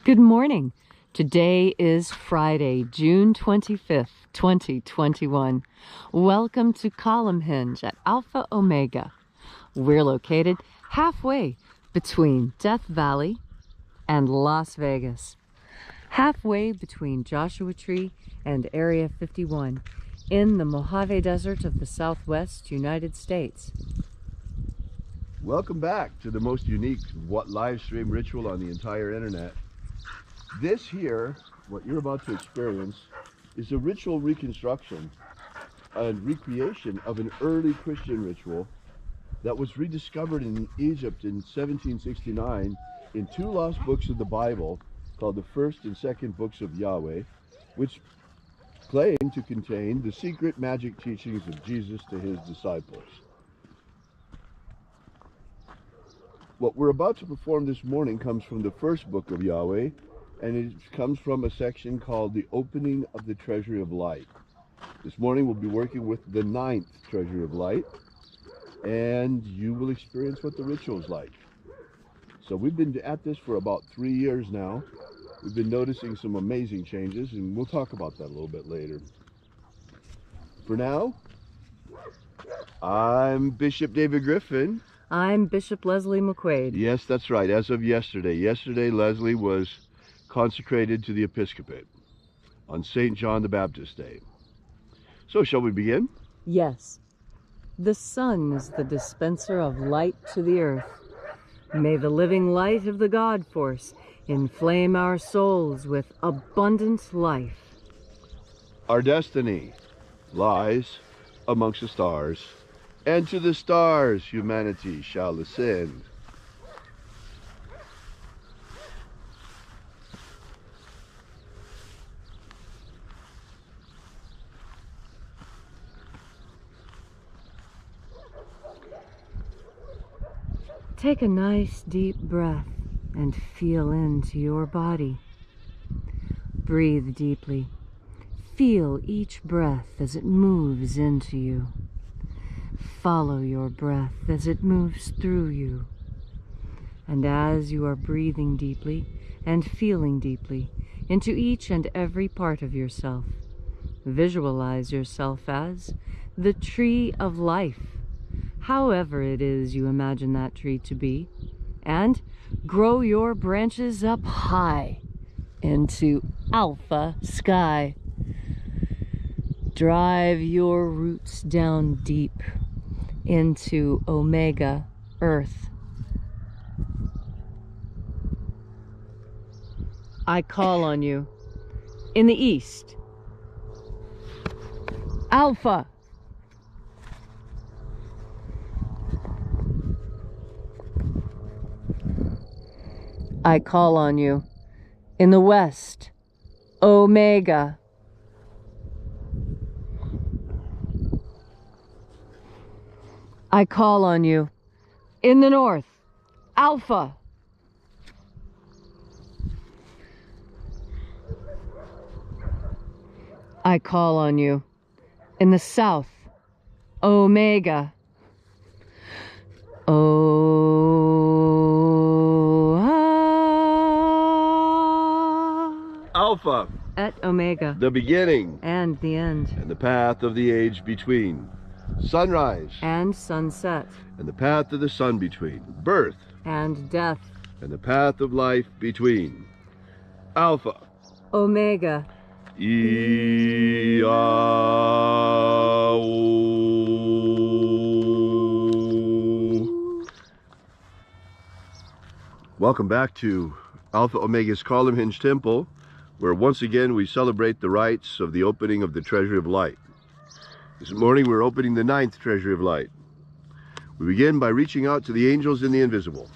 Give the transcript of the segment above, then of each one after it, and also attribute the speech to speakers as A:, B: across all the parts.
A: Good morning. Today is Friday, June 25th, 2021. Welcome to Column Hinge at Alpha Omega. We're located halfway between Death Valley and Las Vegas. Halfway between Joshua Tree and Area 51 in the Mojave Desert of the Southwest United States.
B: Welcome back to the most unique live stream ritual on the entire internet. This here, what you're about to experience, is a ritual reconstruction and recreation of an early Christian ritual that was rediscovered in Egypt in 1769 in two lost books of the Bible called the First and Second Books of Yahweh, which claim to contain the secret magic teachings of Jesus to his disciples. What we're about to perform this morning comes from the first book of Yahweh, and it comes from a section called the Opening of the Treasury of Light. This morning we'll be working with the 9th Treasury of Light, and you will experience what the ritual is like. So we've been at this for about 3 years now. We've been noticing some amazing changes, and we'll talk about that a little bit later. For now, I'm Bishop David Griffin.
A: I'm Bishop Leslie McQuaid.
B: Yes, that's right. As of yesterday. Yesterday, Leslie was consecrated to the episcopate on St. John the Baptist Day. So, shall we begin?
A: Yes. The sun is the dispenser of light to the earth. May the living light of the God Force inflame our souls with abundant life.
B: Our destiny lies amongst the stars, and to the stars humanity shall ascend.
A: Take a nice deep breath and feel into your body. Breathe deeply. Feel each breath as it moves into you. Follow your breath as it moves through you. And as you are breathing deeply and feeling deeply into each and every part of yourself, visualize yourself as the tree of life, however it is you imagine that tree to be, and grow your branches up high into alpha sky. Drive your roots down deep into omega earth. I call on you in the east, alpha. I call on you in the west, omega. I call on you in the north, alpha. I call on you in the south, omega.
B: Alpha.
A: Et omega.
B: The beginning.
A: And the end.
B: And the path of the age between. Sunrise.
A: And sunset.
B: And the path of the sun between. Birth.
A: And death.
B: And the path of life between. Alpha.
A: Omega.
B: Welcome back to Alpha Omega's Column Hinge Temple, where once again we celebrate the rites of the opening of the Treasury of Light. This morning we're opening the 9th Treasury of Light. We begin by reaching out to the angels in the invisible.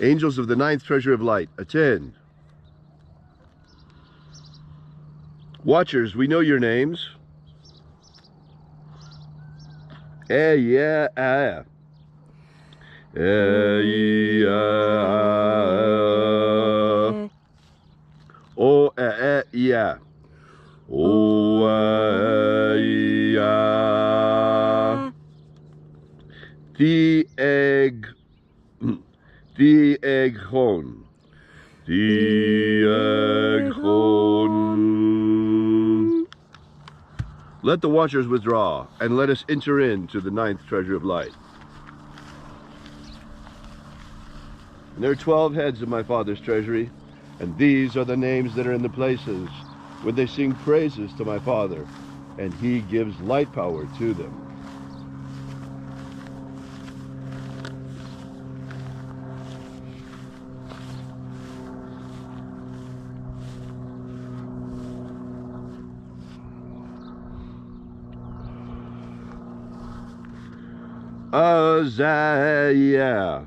B: Angels of the 9th Treasury of Light, attend. Watchers, we know your names. Yeah. O yeah. O yeah. The egg hon. Diegon. Let the watchers withdraw, and let us enter into the 9th treasure of light. And there are 12 heads of my Father's treasury, and these are the names that are in the places when they sing praises to my Father, and he gives light power to them. Uzziah,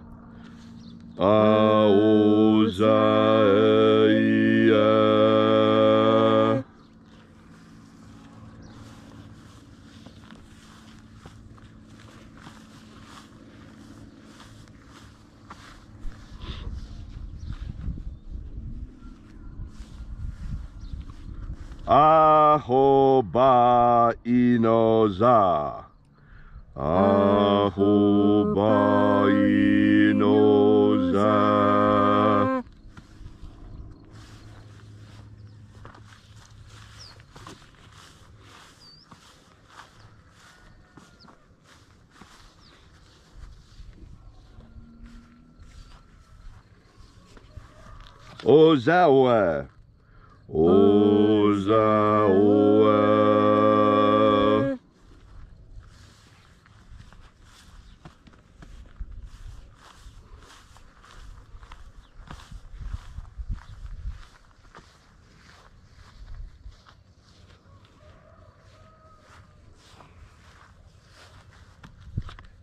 B: Uzziah. Ahoba Inoza. Ahoba Inoza. Ozawa. Ozawa.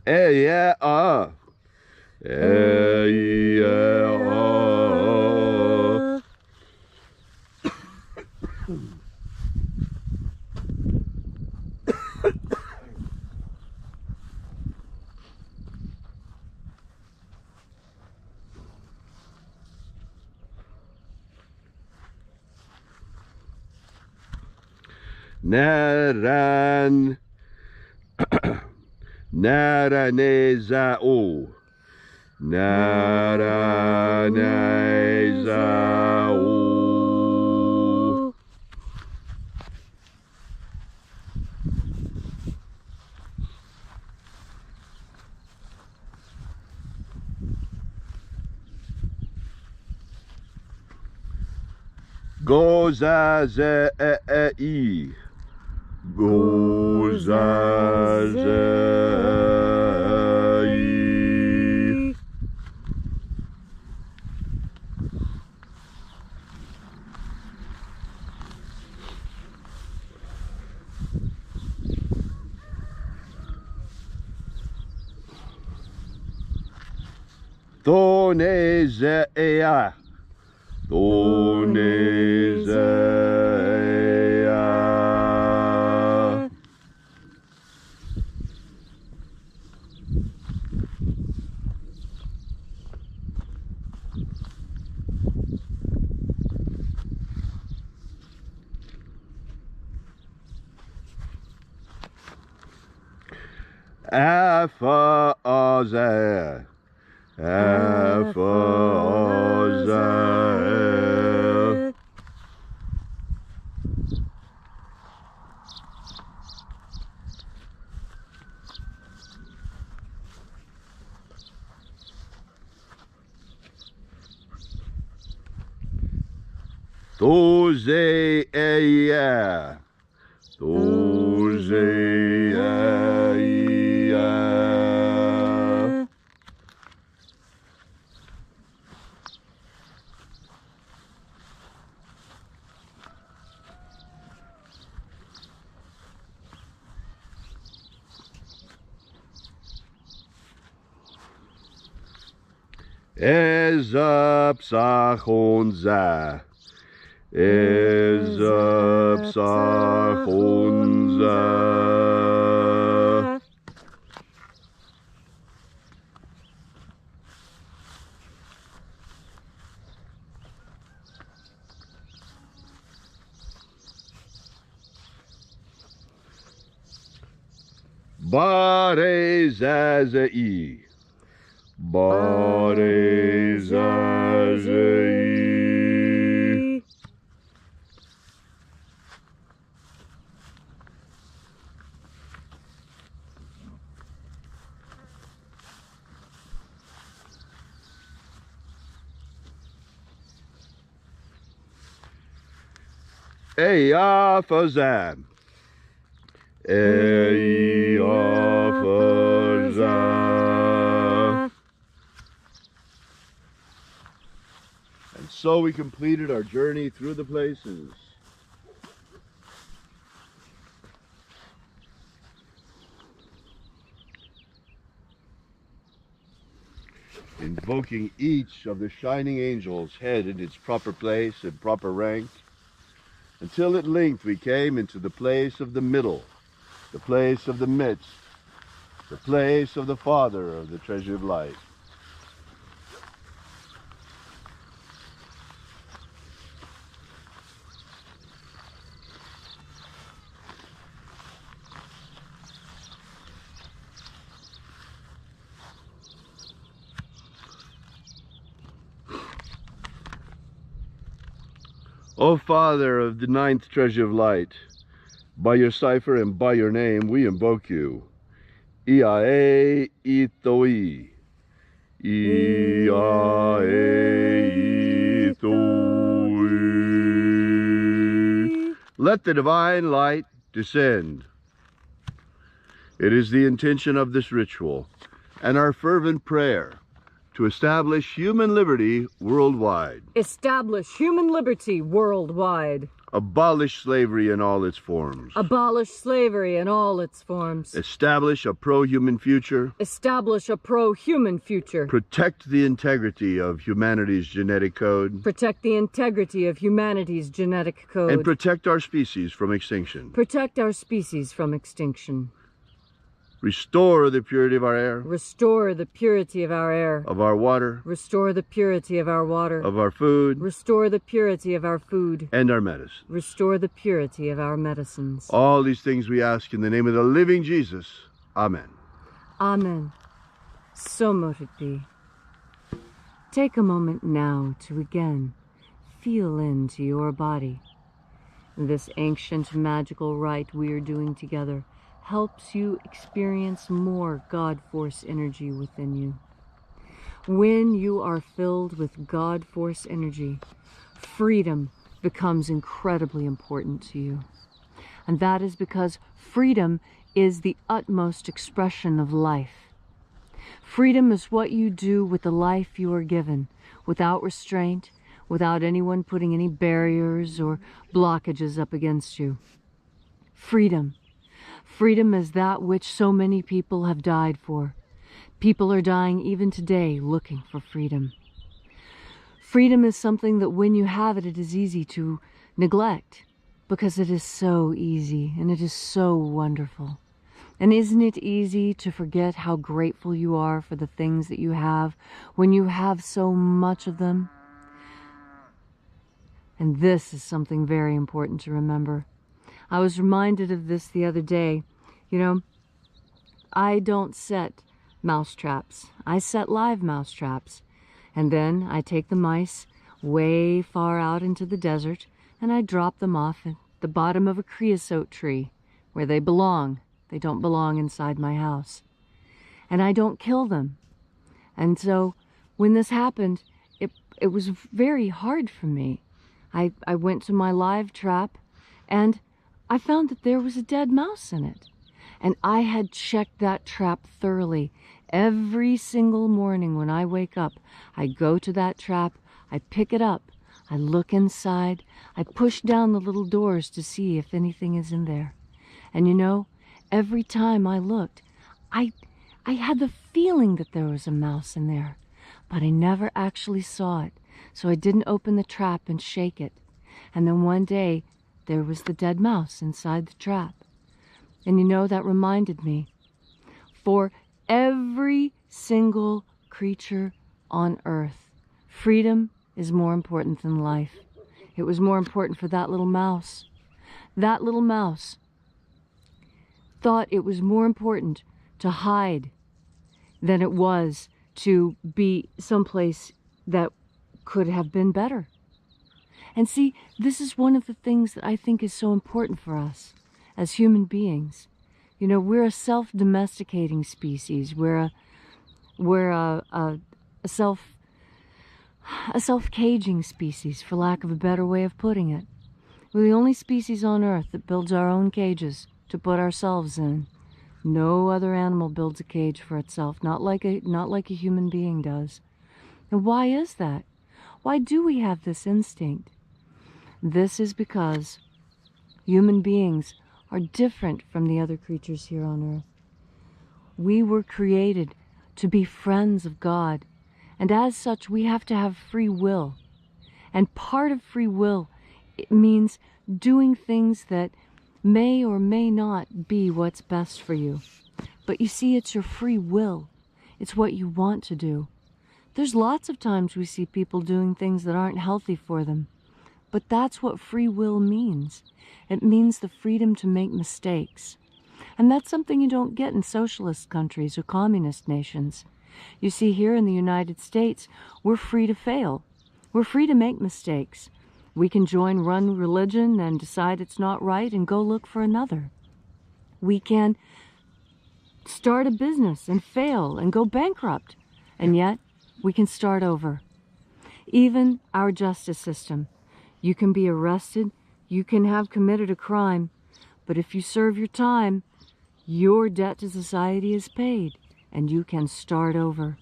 B: Yeah, Naran Naranezao. Naranezao. Gozazei. Gozazei. Thonezea. Thonezea. Aphazah. Aphazah. Thozea. Thozea. Ezapsachonza. Ezapsachonza. Barezazai. Bodhisattva. Eyafazam. Eyafazam. And so we completed our journey through the places. Invoking each of the shining angels' head in its proper place and proper rank, until at length we came into the place of the middle, the place of the midst, the place of the Father of the treasure of light. O Father of the ninth treasure of light, by your cipher and by your name we invoke you. Iae itoi. Iae itoi. Let the divine light descend. It is the intention of this ritual and our fervent prayer to establish human liberty worldwide.
A: Establish human liberty worldwide.
B: Abolish slavery in all its forms.
A: Abolish slavery in all its forms.
B: Establish a pro-human future.
A: Establish a pro-human future.
B: Protect the integrity of humanity's genetic code.
A: Protect the integrity of humanity's genetic code.
B: And protect our species from extinction.
A: Protect our species from extinction.
B: Restore the purity of our air.
A: Restore the purity of our air.
B: Of our water.
A: Restore the purity of our water.
B: Of our food.
A: Restore the purity of our food.
B: And our medicine.
A: Restore the purity of our medicines.
B: All these things we ask in the name of the living Jesus. Amen.
A: Amen. So mote it be. Take a moment now to again feel into your body. This ancient magical rite we are doing together helps you experience more God Force energy within you. When you are filled with God Force energy, freedom becomes incredibly important to you. And that is because freedom is the utmost expression of life. Freedom is what you do with the life you are given, without restraint, without anyone putting any barriers or blockages up against you. Freedom. Freedom is that which so many people have died for. People are dying even today looking for freedom. Freedom is something that when you have it, it is easy to neglect because it is so easy and it is so wonderful. And isn't it easy to forget how grateful you are for the things that you have when you have so much of them? And this is something very important to remember. I was reminded of this the other day. You know, I don't set mouse traps. I set live mouse traps. And then I take the mice way far out into the desert and I drop them off at the bottom of a creosote tree where they belong. They don't belong inside my house. And I don't kill them. And so when this happened, it was very hard for me. I went to my live trap and I found that there was a dead mouse in it. And I had checked that trap thoroughly. Every single morning when I wake up, I go to that trap, I pick it up, I look inside, I push down the little doors to see if anything is in there. And you know, every time I looked, I had the feeling that there was a mouse in there, but I never actually saw it. So I didn't open the trap and shake it. And then one day, there was the dead mouse inside the trap. And you know, that reminded me, for every single creature on earth, freedom is more important than life. It was more important for that little mouse. That little mouse thought it was more important to hide than it was to be someplace that could have been better. And see, this is one of the things that I think is so important for us as human beings. You know, we're a self-domesticating species. We're a self-caging species, for lack of a better way of putting it. We're the only species on Earth that builds our own cages to put ourselves in. No other animal builds a cage for itself, not like a human being does. And why is that? Why do we have this instinct? This is because human beings are different from the other creatures here on Earth. We were created to be friends of God, and as such we have to have free will. And part of free will, it means doing things that may or may not be what's best for you. But you see, it's your free will. It's what you want to do. There's lots of times we see people doing things that aren't healthy for them. But that's what free will means. It means the freedom to make mistakes. And that's something you don't get in socialist countries or communist nations. You see, here in the United States, we're free to fail. We're free to make mistakes. We can join one religion and decide it's not right and go look for another. We can start a business and fail and go bankrupt, and yet we can start over. Even our justice system. You can be arrested, you can have committed a crime, but if you serve your time, your debt to society is paid, and you can start over.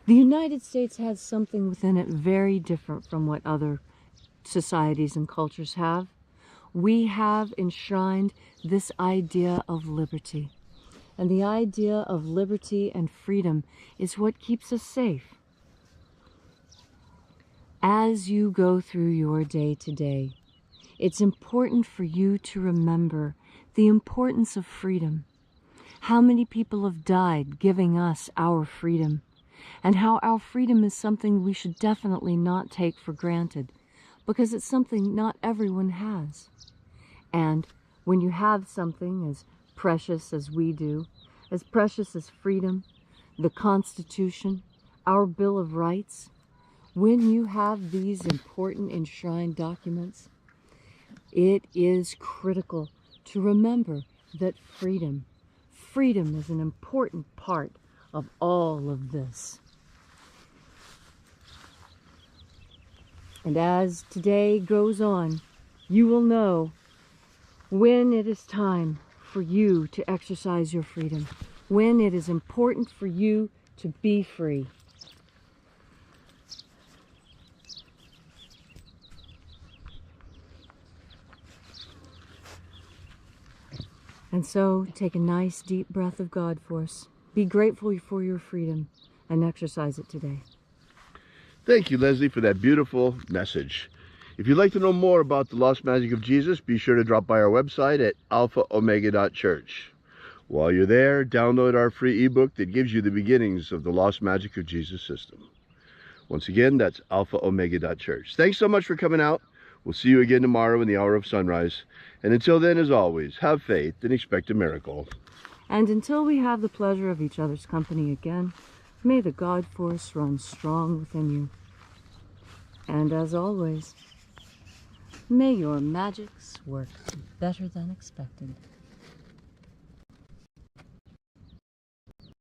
A: The United States has something within it very different from what other societies and cultures have. We have enshrined this idea of liberty. And the idea of liberty and freedom is what keeps us safe. As you go through your day to day, it's important for you to remember the importance of freedom. How many people have died giving us our freedom, and how our freedom is something we should definitely not take for granted, because it's something not everyone has. And when you have something as precious as we do, as precious as freedom, the Constitution, our Bill of Rights, when you have these important enshrined documents, it is critical to remember that freedom is an important part of all of this. And as today goes on, you will know when it is time for you to exercise your freedom, when it is important for you to be free. And so, take a nice deep breath of God force. Be grateful for your freedom and exercise it today.
B: Thank you, Leslie, for that beautiful message. If you'd like to know more about the Lost Magic of Jesus, be sure to drop by our website at alphaomega.church. While you're there, download our free ebook that gives you the beginnings of the Lost Magic of Jesus system. Once again, that's alphaomega.church. Thanks so much for coming out. We'll see you again tomorrow in the hour of sunrise. And until then, as always, have faith and expect a miracle.
A: And until we have the pleasure of each other's company again, may the God force run strong within you. And as always, may your magics work better than expected.